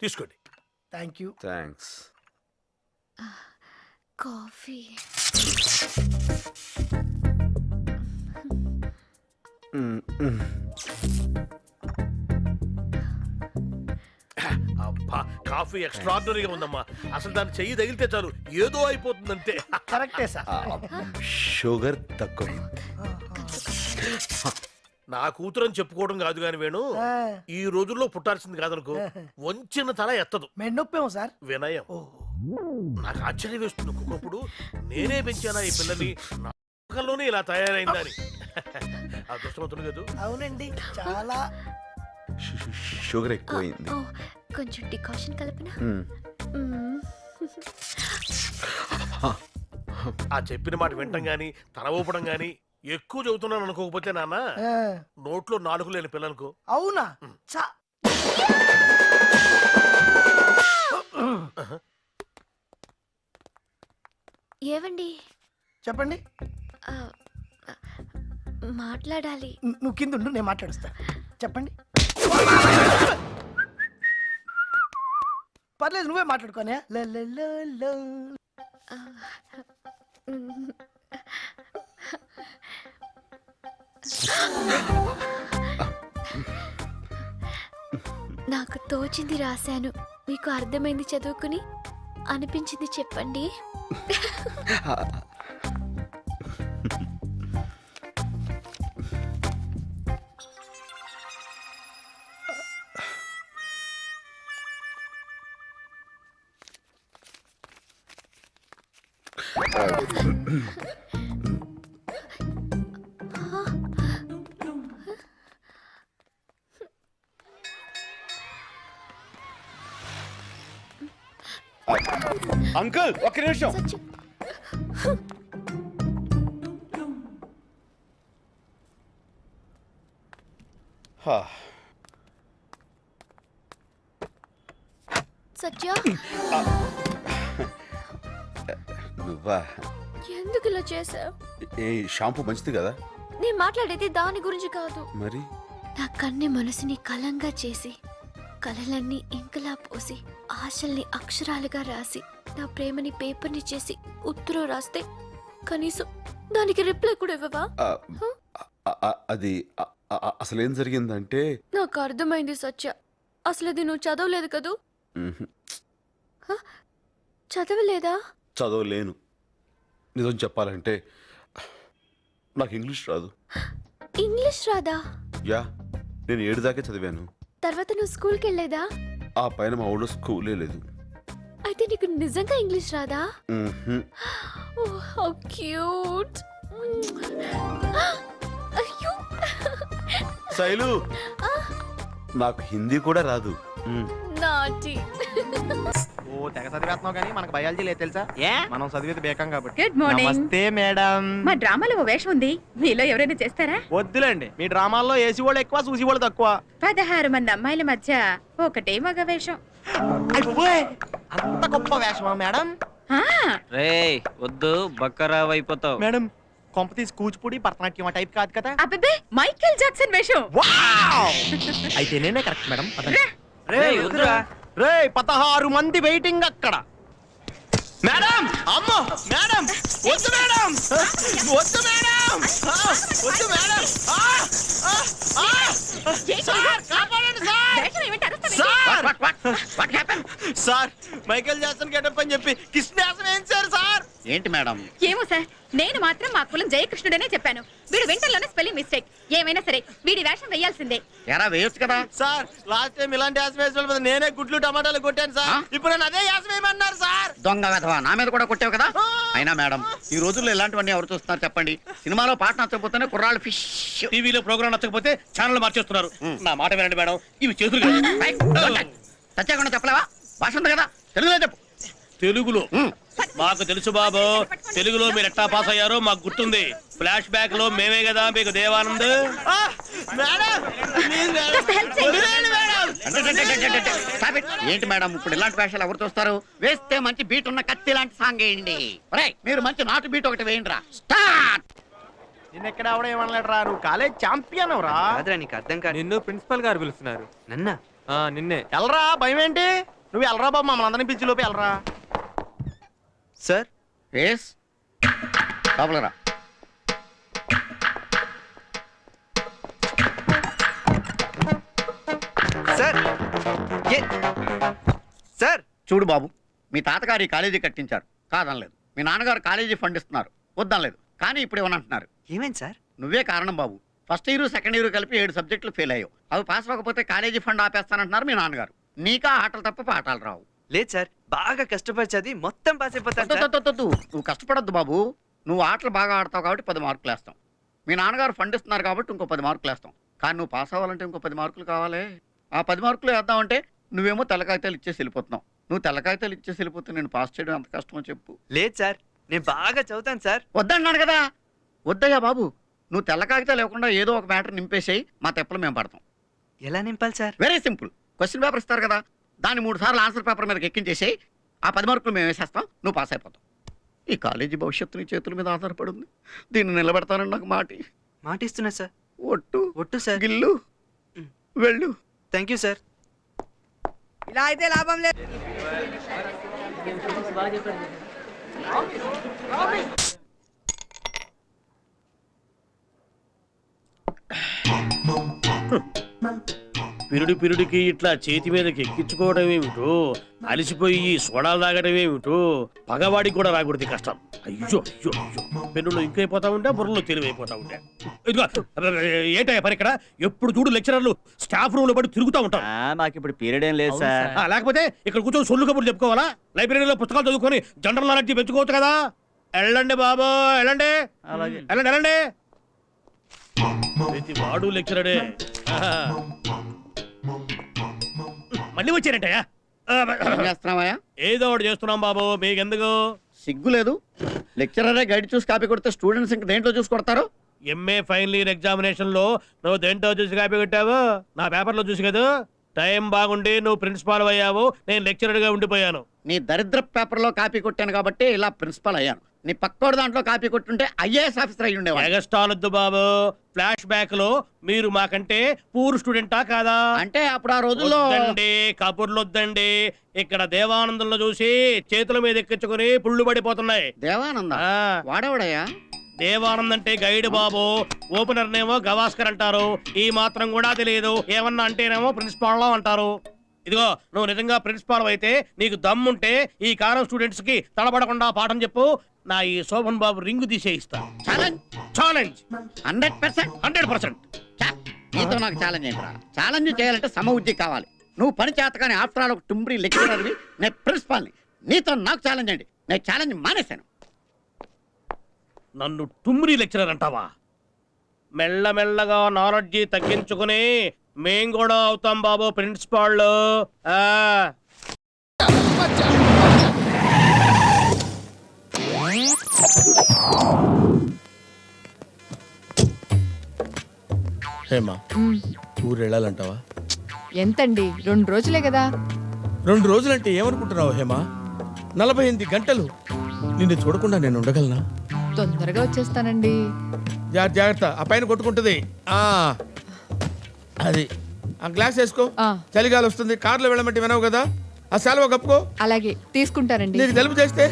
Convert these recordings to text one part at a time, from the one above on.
తీసుకోండి. Thank you. Thanks. Coffee. అబ్బా coffee ఎక్స్ట్రాడినరీగా ఉందమ్మా. అసలు దాన్ని చెయ్యి తగిలితే చాలు ఏదో అయిపోతుందంటే. కరెక్టే సార్. షుగర్ తక్కువ. నా కూతురు అని చెప్పుకోవడం కాదు గాని వేణు, ఈ రోజుల్లో పుట్టాల్సింది కాదనుకో. వంచిన తల ఎత్తదు. మెన్నొప్పేమో సార్. వినయం. నాకు ఆశ్చర్యం వేస్తుంది ఒక్కొక్కప్పుడు. నేనే పెంచానా ఈ పిల్లని, నాలోనే ఇలా తయారైందని. అదృష్టవంతుడు కదా. అవునండి, చాలా. షుగర్ ఎక్కువైంది. కొంచెం డికాషన్ కలపనా? ఆ చెప్పిన మాట వింటం గాని తల ఊపడం గాని ఎక్కువ చదువుతున్నాను అనుకోకపోతే నాన్న నోట్లో నాలుగు లేని పిల్లలకు. అవునా? ఏవండి? చెప్పండి. మాట్లాడాలి. నువ్వు కింద ఉండు, నేను మాట్లాడుస్తా. చెప్పండి. పర్లేదు, నువ్వే మాట్లాడుకోనే. నాకు తోచింది రాశాను, మీకు అర్థమైంది చదువుకుని, అనిపించింది చెప్పండి. అంకుల్ ఒక్క నిమిషం. సత్య, నువ్వా? ఎందుకు ఇలా చేసావు? ఏ షాంపూ మంచిది కదా. నేను మాట్లాడేది దాని గురించి కాదు. మరి నా కన్నె మనసుని కలంగా చేసి, కలలన్నీ ఇంకలా పోసి, ఆశల్ని అక్షరాలుగా రాసి, నా ప్రేమని పేపర్ని చేసి ఉత్తరం రాస్తే కనీసం దానికి రిప్లై కూడా ఇవ్వవా? అది అసలేం జరిగిందంటే. నాకు అర్థమైంది సత్య. అసలు అది నువ్వు చదవలేదు కదూ? చదవలేదా? చదవలేను. నిజం చెప్పాలంటే నాకు ఇంగ్లీష్ రాదు. ఇంగ్లీష్ రాదా? యా, నేను 7 దాకే చదివాను. తర్వాత నువ్వు స్కూల్కి వెళ్ళేదా? ఆ పైన మా ఊళ్ళో స్కూలే లేదు. అయితే నీకు నిజంగా ఇంగ్లీష్ రాదా? ఓహ్, హౌ క్యూట్. అయ్యో శైలు, నాకు హిందీ కూడా రాదు. నాటి. ఓ తెగ చదివేస్తున్నావు కానీ మనకు బయాలజీ లేదు తెలుసా? మనం చదివేది బేకం కాబట్టి. Good morning. నమస్తే మేడం. మా డ్రామాలో ఓ వేషం ఉంది, మీలో ఎవరైనా చేస్తారా? వద్దులేండి, మీ డ్రామాల్లో ఏసీ వాళ్ళు ఎక్కువ, చూసి వాళ్ళు తక్కువ. 16 మంది అమ్మాయిల మధ్య ఒకటే మగ వేషం. అంత గొప్ప వేషమా మేడం? ఆ, రేయ్ వద్దు, బక్కరావు అయిపోతావు. మేడం కొంప తీసి కూచిపూడి భరతనాట్యం టైప్ కాదు కదా? అబ్బబ్బే, మైకేల్ జాక్సన్ వేషం. అయితే నేనే కరెక్ట్ మేడం. రేయ్ వద్దురా. రే 16 మంది వెయిటింగ్ అక్కడ. మేడం, అమ్మో మేడం, వద్దు మేడం, వద్దు మేడం, వద్దు మేడం. సార్ కాపాడండి సార్. వేషం ఏమిటి అరుస్తావేంటి? సార్ మైకేల్ జాక్సన్ గెటప్ అని చెప్పి కృష్ణాసం వేయించారు సార్. ఏంటి మేడం? ఏమో సార్, నేను మాత్రం మా కులం జయకృష్ణుడనే చెప్పాను. వీడు వింటర్లోనే స్పెల్లింగ్ మిస్టేక్. ఏమైనా సరే వీడి వేషం వేయాల్సిందే. ఎరా వేయొచ్చు కదా సార్. లాస్ట్ టైం ఇలాంటి యాసం వేసిన నేనే గుడ్లు టమాటాలు కొట్టాను సార్. ఇప్పుడు నన్ను అదే యాసం వేయమన్నారు సార్. దొంగ వెధవా, నా మీద కూడా కొట్టావు కదా. అయినా మేడం, ఈ రోజుల్లో ఇలాంటివన్నీ ఎవరు చూస్తున్నారు చెప్పండి? సినిమాలో పాట నచ్చకపోతేనే కుర్రాళ్ళు ఫిష్, టీవీలో ప్రోగ్రామ్ నచ్చకపోతే ఛానల్ మార్చేస్తున్నారు. నా మాట వినండి మేడం, ఇవి చేతులు సత్యాకుండా చెప్పలేవా? భాష ఉంది కదా, తెలుగులో చెప్పు. తెలుగులో మాకు తెలుసు బాబు. తెలుగులో మీరు ఎట్టా పాస్ అయ్యారో మాకు గుర్తుంది. ఫ్లాష్ బ్యాక్ లో మేమే కదా మీకు దేవానంద్. ఏంటి మేడం ఇప్పుడు ఇలాంటి వేషాలు ఎవరు చూస్తారు? వేస్తే మంచి బీట్ ఉన్న కత్తి లాంటి సాంగ్ వేయండి. మీరు మంచి నాటు బీట్ ఒకటి వేయండి రా. స్టార్ట్. నిన్నెక్కడ ఆవిడ ఏమనలేడు రా, నువ్వు కాలేజ్ ఛాంపియన్ రా. నీకు అర్థం కాదు. నిన్ను ప్రిన్సిపల్ గారు పిలుస్తున్నారు. నన్న నిన్నే ఎల్రా భయం ఏంటి నువ్వు ఎల్రా బాబు మమ్మల్ని అందరినీ పిలిచి లోపు ఎల్రా సార్ ఎస్ లోపలరా. సార్ సార్ చూడు బాబు, మీ తాతగారు ఈ కాలేజీ కట్టించారు కాదనలేదు, మీ నాన్నగారు కాలేజీ ఫండ్ ఇస్తున్నారు వద్దనలేదు, కానీ ఇప్పుడు ఏమనంటున్నారు? ఏమైంది సార్? నువ్వే కారణం బాబు. ఫస్ట్ ఇయర్ సెకండ్ ఇయర్ కలిపి 7 సబ్జెక్టులు ఫెయిల్ అయ్యావు. అవి పాస్ అవ్వకపోతే కాలేజీ ఫండ్ ఆపేస్తానంటున్నారు మీ నాన్నగారు. నీకా ఆటలు తప్ప పాఠాలు రావు. లేదు సార్, బాగా కష్టపడి చదివి మొత్తం పాస్ అయిపోతాను సార్. వద్దు, నువ్వు కష్టపడొద్దు బాబు. నువ్వు ఆటలు బాగా ఆడతావు కాబట్టి 10 మార్కులు వేస్తాం. మీ నాన్నగారు ఫండ్ ఇస్తున్నారు కాబట్టి ఇంకో 10 మార్కులు వేస్తాం. కానీ నువ్వు పాస్ అవ్వాలంటే ఇంకో 10 మార్కులు కావాలి. ఆ 10 మార్కులు వేద్దామంటే నువ్వేమో తెల్లకాగితాలు ఇచ్చేసి వెళ్ళిపోతున్నావు. నువ్వు తెల్లకాగితాలు ఇచ్చేసి వెళ్ళిపోతే నేను పాస్ చేయడం ఎంత కష్టమో చెప్పు. లేదు సార్, నేను బాగా చదువుతాను సార్. వద్దన్నాను కదా. వద్దయ్యా బాబు, నువ్వు తెల్ల కాగితాలు లేకుండా ఏదో ఒక మ్యాటర్ నింపేసేయి, మా తెప్పలు మేము పడతాం. ఎలా నింపాలి sir? Very simple. Question paper ఇస్తారు కదా, దాన్ని 3 సార్లు ఆన్సర్ పేపర్ మీదకి ఎక్కించేసేయి. ఆ 10 మార్కులు మేము వేసేస్తాం, నువ్వు పాస్ అయిపోతావు. ఈ కాలేజీ భవిష్యత్తు నీ చేతుల మీద ఆధారపడి ఉంది. దీన్ని నిలబెడతానని నాకు మాట ఇస్తున్నా సార్. ఒట్టు సార్. గిల్లు వెళ్ళు. Thank you sir. ఇలా అయితే లాభం లేదు. పిరుడికి ఇట్లా చేతి మీదకి ఎక్కించుకోవడం ఏమిటో, అలిసిపోయి సోడాలు తాగడం ఏమిటో, పగవాడికి కూడా రాకూడదు కష్టం. అయ్యో అయ్యో అయ్యో, పెన్నులో ఇంకైపోతా ఉంటే బుర్రలో తెలివైపోతా ఉంటే. ఇదిగో ఏంటయ్యా పని ఇక్కడ? ఎప్పుడు చూడు లెక్చరర్లు స్టాఫ్ రూమ్ లో పడి తిరుగుతూ ఉంటాం. మాకు ఇప్పుడు పీరియడ్ ఏం లేదు సార్. లేకపోతే ఇక్కడ కూర్చొని సొల్లు కబుర్లు చెప్పుకోవాలా? లైబ్రరీలో పుస్తకాలు చదువుకొని జనరల్ నాలెడ్జ్ పెంచుకోవచ్చు కదా. వెళ్ళండి బాబు, వెళ్ళండి. అలాగే. వెళ్ళండి వెళ్ళండి. ప్రతి వాడు లెక్చరరే. మళ్ళీ వచ్చారంటయ్యా. ఏం చేస్తున్నావా? ఏదో ఒకటి చేస్తున్నాం బాబు, మీకెందుకు సిగ్గు లేదు? లెక్చరరే గైడ్ చూసి కాపీ కొడితే స్టూడెంట్స్ ఇంక దేంట్లో చూసి కొడతారు? ఎంఏ ఫైనల్ ఇయర్ ఎగ్జామినేషన్ లో నువ్వు దేంట్లో చూసి కాపీ కొట్టావు? నా పేపర్లో చూసి కదా. టైం బాగుండి నువ్వు ప్రిన్సిపాల్ అయ్యావు, నేను లెక్చరర్ గా ఉండిపోయాను. నీ దరిద్ర పేపర్లో కాపీ కొట్టాను కాబట్టి ఇలా ప్రిన్సిపల్ అయ్యాను. నీ పక్కోడు దాంట్లో కాపీ కొట్టుంటే ఐఏఎస్ ఆఫీసర్ అయ్యి ఉండేవాడు. ఎగస్టాలొద్దు బాబు. ఫ్లాష్ బ్యాక్ లో మీరు మాకంటే పూర్ స్టూడెంటా కాదా? అంటే అప్పుడు ఆ రోజుల్లో వద్దండి, కబుర్లు వద్దండి. ఇక్కడ దేవానందంలో చూసి చేతుల మీద ఎక్కించుకుని పుళ్ళు పడిపోతున్నాయి. దేవానంద ఆ. వాడేవాడయ్యా? దేవానంద్ అంటే గైడ్ బాబు, ఓపెనర్ నేమో గవాస్కర్ అంటారు. ఈ మాత్రం కూడా తెలియదు. ఏమన్నా అంటేనేమో ప్రిన్సిపాల్ అంటారు. ఇదిగో నువ్వు నిజంగా ప్రిన్సిపాల్ అయితే నీకు దమ్ముంటే ఈ కారం స్టూడెంట్స్ కి తడబడకుండా పాఠం చెప్పు. నా ఈ శోభన్ బాబు రింగు తీసేయిస్తా. ఛాలెంజ్ 100%. 100%. నీతో నాకు ఛాలెంజ్ ఏంట్రా? ఛాలెంజ్ చేయాలంటే సమబుద్ధి కావాలి. నువ్వు పని చేత కానీ ఆఫ్టర్ ఆల్ ఒక టుంబ్రీ లెక్చరర్వి, నేను ప్రిన్సిపాల్ని. నీతో నాకు ఛాలెంజ్ అండి. నేను ఛాలెంజ్ మానేశాను. నన్ను టుమ్రీ లెక్చరర్ అంటావా? మెల్లమెల్లగా నాలెడ్జి తగ్గించుకుని మేం కూడా అవుతాం బాబు ప్రిన్సిపాల్. హేమా, ఊరు వెళ్ళాలంటావా? ఎంతండి? 2 రోజులే కదా. 2 రోజులంటే ఏమనుకుంటున్నావు హేమా? 48 గంటలు నిన్ను చూడకుండా నేను ఉండగలనా? తొందరగా వచ్చేస్తానండి. జాగ్రత్త, ఆ పైన కొట్టుకుంటుంది. అది ఆ గ్లాస్ వేసుకో. చలిగాలి వస్తుంది. కార్లో వెళ్ళమంటే వినవు కదా. ఆ సెలవు కప్పుకో. అలాగే తీసుకుంటానండి. నీకు తెలుపు చేస్తే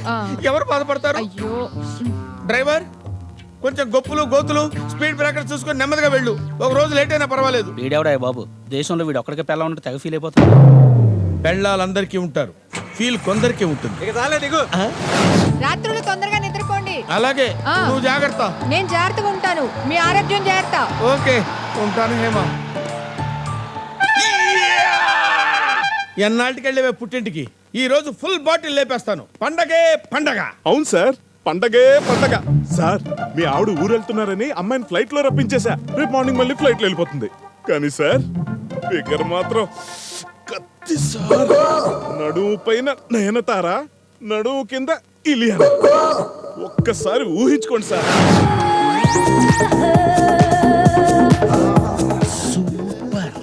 ఎవరు బాధపడతారు? అయ్యో. డ్రైవర్, కొంచెం గొప్పులు గోతులు స్పీడ్ బ్రేకర్ చూసుకొని నెమ్మదిగా వెళ్ళు. ఒక రోజు లేట్ అయినా పర్వాలేదు. వీడెవడా బాబు? దేశంలో వీడు ఒక్కడికే పెళ్ళ ఉంటే తెగ ఫీల్ అయిపోతాడు. పెళ్ళాలందరికీ ఉంటారు, ఫీల్ కొందరికీ ఉంటుంది. రాత్రులు తొందరగా నిద్రపోండి. అలాగే, నువ్వు జాగ్రత్త. నేను జాగ్రత్తగా ఉంటాను. మీ ఆరోగ్యం జాగ్రత్త. ఓకే, ఉంటాను హేమా. ఎన్నాళ్ళకి వెళ్ళేవే పుట్టింటికి? ఈ రోజు ఫుల్ బాటిల్ లేపేస్తాను. పండగే పండగ. అవును సార్, పండగే పండగ. సార్, మీ ఆవిడ ఊరు వెళ్తున్నారని అమ్మాయిని ఫ్లైట్ లో రప్పించేశా. రేపు మార్నింగ్ మళ్ళీ ఫ్లైట్ లో వెళ్ళిపోతుంది. కానీ సార్, ఫిగర్ మాత్రం కత్తి సార్. నడుము పైన నయనతారా, నడుము కింద ఇలియనా. ఒక్కసారి ఊహించుకోండి సార్. సూపర్.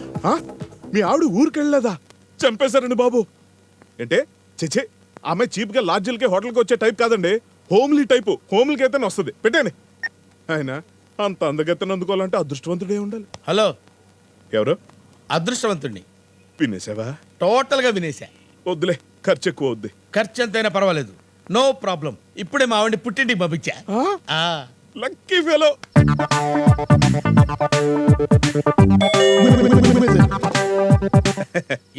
మీ ఆవిడ ఊరికెళ్ళలేదా? చంపేశారండి బాబు. అంటే చెచే, ఆమె చీప్ గా లాడ్జిలకి హోటల్కి వచ్చే టైప్ కాదండి. Homely type. హోమ్లీకి అయితే వస్తుంది. పెట్టండి. ఆయన అంత అందగత్తెను అందుకోవాలంటే అదృష్టవంతుడే ఉండాలి. హలో, ఎవరు? అదృష్టవంతుడిని. వినేసావా? టోటల్ గా వినేశా. వద్దులే, ఖర్చు ఎక్కువ వద్దు. ఖర్చు ఎంతైనా పర్వాలేదు, నో ప్రాబ్లం. ఇప్పుడే మా ఆవిడ పుట్టింటికి పంపించా. Lucky fellow.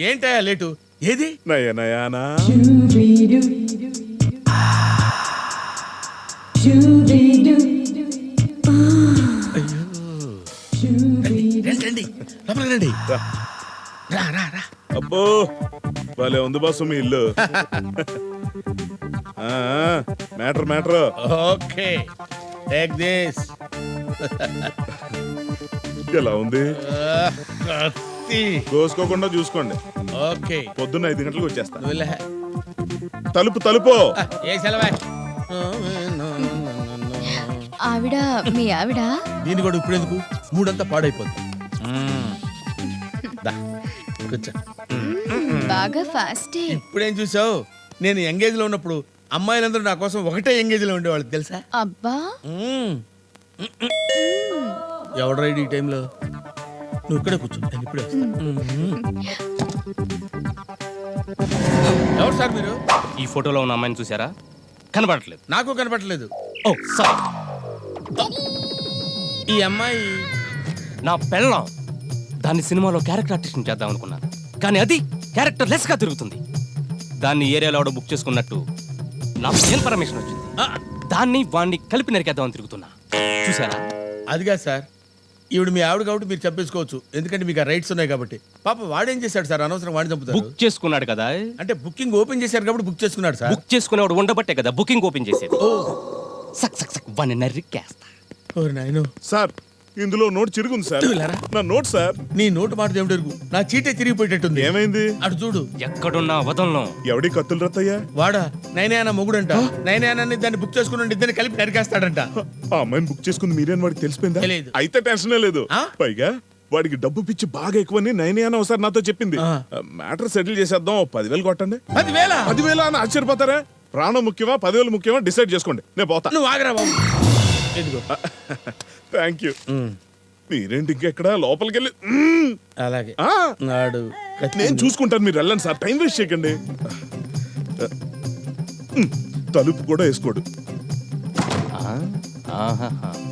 ఏంటయ్యా లేటు? ఏది నయనయానా రండి లోపలికి రండి. రా రా రా. అబ్బో భలే ఉంది బాసు మీ ఇల్లు. Matter matter. Okay take this. ఎలా ఉంది? కత్తి. కోసుకోకుండా చూసుకోండి. ఓకే పొద్దున్న 5 గంటలకు వచ్చేస్తా. నువ్వులే. తలుపు తలుపు. ఏ సెలవే. ఆవిడ మీ ఆవిడ దీన్ని కూడా ఇప్పుడు ఎందుకు? మూడంతా పాడైపోద్ది. దా, కూర్చో. బాగా ఫాస్టే. ఇప్పుడేం చూసావు? నేను ఎంగేజ్ లో ఉన్నప్పుడు అమ్మాయిలందరూ నా కోసం ఒకటే ఎంగేజ్ లో ఉండేవాళ్ళు తెలుసా? అబ్బా ఎవడు రైడ్ ఈ టైంలో? నువ్వు ఇక్కడే కూర్చో, నేను ఇప్పుడే వస్తా. ఎవరు సార్ మీరు? ఈ ఫోటోలో ఉన్న అమ్మాయిని చూసారా? కనబడట్లేదు. నాకు కనపడలేదు. ఓ సారీ. ఈ అమ్మాయి నా పెళ్ళం. దాన్ని సినిమాలో క్యారెక్టర్ ఆర్టిస్ట్ చేద్దాం అనుకున్నాను, కానీ అది క్యారెక్టర్ లెస్ గా తిరుగుతుంది. దాన్ని ఏరియాలో ఎవడో బుక్ చేసుకున్నట్టు నాకు ఇన్ఫర్మేషన్ వచ్చింది. దాన్ని వాడిని కలిపి నరికేద్దామని తిరుగుతున్నా. చూసారా? అదిగా సార్, ఈవిడ మీ ఆవిడ కాబట్టి మీరు చంపేసుకోవచ్చు, ఎందుకంటే మీకు ఆ రైట్స్ ఉన్నాయి కాబట్టి. పాప వాడేం చేశాడు సార్? అనవసరం వాడిని చంపుతారు. బుక్ చేసుకున్నాడు కదా. అంటే బుకింగ్ ఓపెన్ చేశారు కాబట్టి బుక్ చేసుకున్నాడు సార్. బుక్ చేసుకునేవాడు ఉండబట్టే కదా బుకింగ్ ఓపెన్ చేసేది. సక్ సక్ సక్ వాడిని నరికేస్తా. ఓరి నాయనో. సార్ ఇందులో నోట్ చిరుగుంది సార్. నా నోట్ సార్. నీ నోటు మాట దేవుడు, నా చీటే తిరిగిపోయేటట్టుంది. ఏమైంది? అటు చూడు. ఎక్కడున్నా వదలను. ఎవడి కత్తులు రత్తయ్యా? వాడా నైనా మొగుడంట. నైనాన్ని దాన్ని బుక్ చేసుకుని ఇద్దరిని కలిపి నరికేస్తాడంట. ఆ అమ్మాయిని బుక్ చేసుకుంది మీరే అని వాడికి తెలిసిపోయిందా? తెలీదు. అయితే టెన్షనే లేదు. ఆ? పైగా వాడికి డబ్బు పిచ్చి బాగా ఎక్కువని నైనా ఒకసారి నాతో చెప్పింది. ఆ. మ్యాటర్ సెటిల్ చేసేద్దాం, 10,000 కొట్టండి. 10,000? 10,000 అని ఆశ్చర్యపోతారా? ప్రాణం ముఖ్యమా 10,000 ముఖ్యమా డిసైడ్ చేసుకోండి, నేను పోతా. నువ్వు ఆగరా బాబు. ఎదుగో. Thank you. మీరేంటి ఇంకెక్కడ లోపలికి వెళ్ళి అలాగే ఆ, నాడు నేను చూసుకుంటాను, మీరు వెళ్ళండి సార్, టైం వేస్ట్ చేయకండి. తలుపు కూడా వేసుకోడు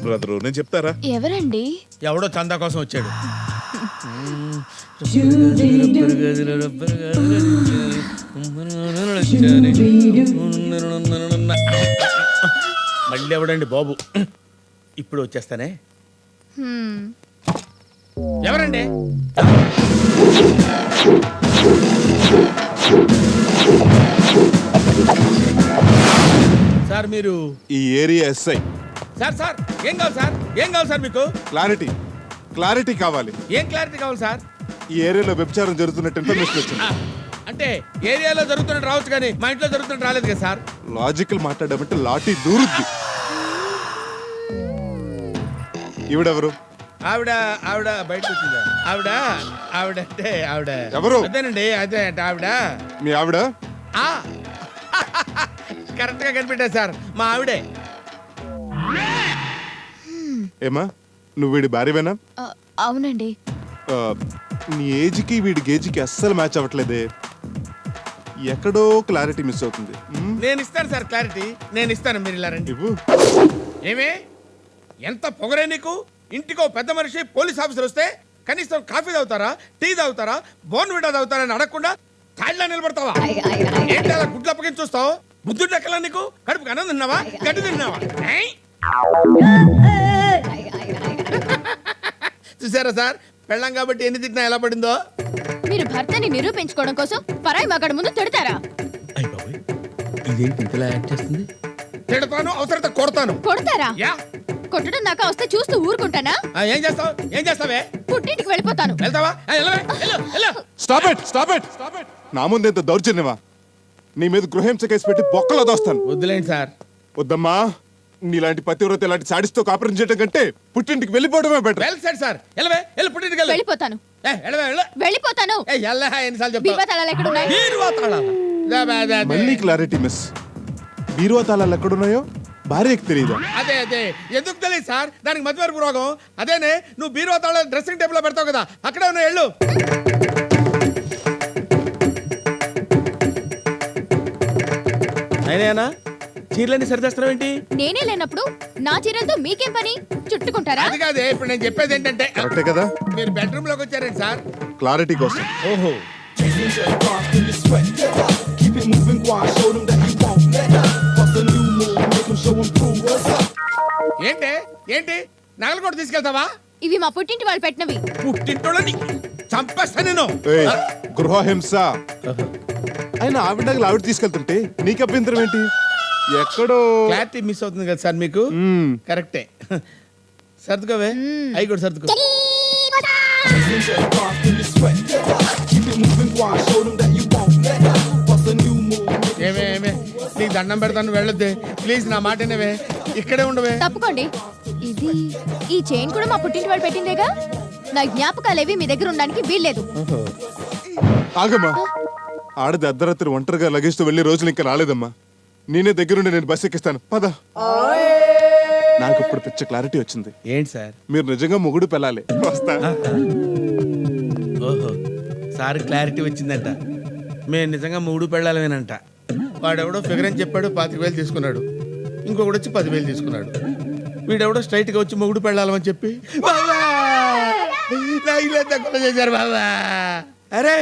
బ్రదరు, నేను చెప్తారా? ఎవరండి? ఎవడో చందా కోసం వచ్చాడు. మళ్ళీ ఎవడండి బాబు? ఇప్పుడు వచ్చేస్తానే. ఎవరండి? సార్ మీరు ఈ ఏరియా ఎస్ఐ. సార్ సార్ ఏం కావాలి సార్? ఏం కావాలి సార్ మీకు? క్లారిటీ కావాలి. ఏం క్లారిటీ కావాలి సార్? ఈ ఏరియాలో వ్యభిచారం జరుగుతున్నట్టు ఇన్ఫర్మేషన్ వచ్చింది. అంటే ఏరియాలో జరుగుతున్నట్టు రావచ్చు, కానీ మా ఇంట్లో జరుగుతున్నట్టు రాలేదు కదా సార్. లాజికల్ మాట్లాడమంటే లాఠీ దూరుద్ది. ఈవిడెవరు? ఆవిడ ఆవిడ బయటకు వచ్చిందా? ఆవిడ ఆవిడ అంటే ఆవిడ ఎవరు? అదేనండి, అదే అంటే ఆవిడ. మీ ఆవిడ? కరెక్ట్ గా కనిపెట్టా సార్, మా ఆవిడే. ఏమా నువ్వు వీడి భార్యవేనా? అవునండి. నీ ఏజ్కి వీడి గేజ్కి అస్సలు మ్యాచ్ అవ్వట్లేదే. ఎక్కడో క్లారిటీ మిస్ అవుతుంది. నేను ఇస్తాను సార్ క్లారిటీ, నేను ఇస్తాను, మీరు ఇలా రండి. ఇవ్వు. ఏమే ఎంత పొగరే నీకు? ఇంటికో పెద్ద మనిషి పోలీస్ ఆఫీసర్ వస్తే కనీసం కాఫీ తాగుతారా, టీ తాగుతారా, బోర్న్విటా తాగుతారా అని అడగకుండా కాళ్ళ నిలబడతావా? ఏంటి అలా గుడ్లు అప్పగించి చూస్తావు? బుద్ధుడు లెక్కలా నీకు? కడుపుకి అన్నం తిన్నావా, గడ్డి తిన్నావా? చూసారా సార్, పెళ్ళం కాబట్టి ఎన్ని తిట్టినా ఎలా పడిందో. మీరు భర్తని నిరూపించుకోవడం కోసం పరాయి మగాడి ముందు తిడతారా? ఇదేంటి ఇంతలా యాక్ట్ చేస్తుంది? తిడతాను, అవసరత కొడతాను. కొడతారా? యా. కొట్టడం దాకా వస్తే చూస్తూ ఊరుకుంటానా? ఏం చేస్తావు? ఏం చేస్తావే? పుట్టింటికి వెళ్ళిపోతాను. వెళ్తావా? Stop it. నా ముందు ఎంత దౌర్జన్యమా? నీ మీద గృహహింస కేసు పెట్టి బొక్కలో దోస్తాను. వద్దులేండి సార్. వద్దమ్మా, నీలాంటి పతివ్రత ఇలాంటి సాడిస్తో కాపురం చేయడం కంటే పుట్టింటికి వెళ్ళిపోవడమే బెటర్. Well said sir. పుట్టింటికి వెళ్ళు. వెళ్ళిపోతాను. వెళ్ళిపోతాను. ఎన్నిసార్లు బీరువా తాళాలు ఎక్కడున్నాయి? మళ్ళీ క్లారిటీ మిస్. బీరువా తాళాలు ఎక్కడున్నాయో భార్యకి తెలియదా? అదే ఎందుకు తెలియదు సార్? దానికి మధ్యవరపు రోగం. అదేనే నువ్వు బీరువా తాళాలు డ్రెస్సింగ్ టేబుల్ లో పెడతావు కదా, అక్కడే ఉన్నాయి. వెళ్ళు. అయినా చీరలన్నీ సరిదేస్తావు ఏంటి? నేనే లేనప్పుడు నా చీరలతో మీకేం పని? చుట్టుకుంటారా? అది కాదే, ఇప్పుడు నేను చెప్పేది ఏంటంటే కరెక్టే కదా, మీరు బెడ్రూమ్ లోకి వచ్చారండి సార్. క్లారిటీ కోసం. ఓహో, ఏంటి ఏంటి నగలు కూడా తీసుకెళ్తావా? ఇవి మా పుట్టింటి వాళ్ళు పెట్టినవి. పుట్టింటోళ్ళని చంపేస్తా నేను. ఏయ్, గృహహింస. ఆయన ఆవిడ నగలు ఆవిడ తీసుకెళ్తుంటే నీకు అభ్యంతరం ఏంటి? ఎక్కడో క్లారిటీ మిస్ అవుతుంది కదా సార్ మీకు. కరెక్టే, సర్దుకోవే. అవి కూడా సర్దుకో. ఏమే ఏమే నీకు దండం పెడతాను, వెళ్ళొద్దే ప్లీజ్, నా మాట వినవే, ఇక్కడే ఉండవే. తప్పుకోండి. ఇది ఈ చైన్ కూడా మా పుట్టింటి వాళ్ళు పెట్టిందేగా. నా జ్ఞాపకాలేవి మీ దగ్గర ఉండడానికి వీల్లేదు. ఆగమ్మా, ఆడది అర్ధరాత్రి ఒంటరిగా లగేజ్ తో వెళ్లే రోజులు ఇంకా రాలేదమ్మా. నేనే దగ్గరుండి నేను బస్ ఎక్కిస్తాను, పద. నాకు ఇప్పుడు పిచ్చ క్లారిటీ వచ్చింది. ఏంటి సార్? మీరు నిజంగా మొగుడు పెళ్ళాలి. వస్తా. ఓహో, సార్ క్లారిటీ వచ్చిందంట. మేము నిజంగా మూడు పెళ్ళాలమేనంట. వాడెవడో ఫిగర్ అని చెప్పాడు, 25,000 తీసుకున్నాడు. ఇంకొకటి వచ్చి 10,000 తీసుకున్నాడు. వీడెవడో స్ట్రైట్ గా వచ్చి మొగుడు పెళ్ళాలని చెప్పి బాబా నా ఇల్లు తక్కువ చేశారు బాబా. అరే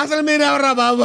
అసలు మీరు ఎవరా బాబు?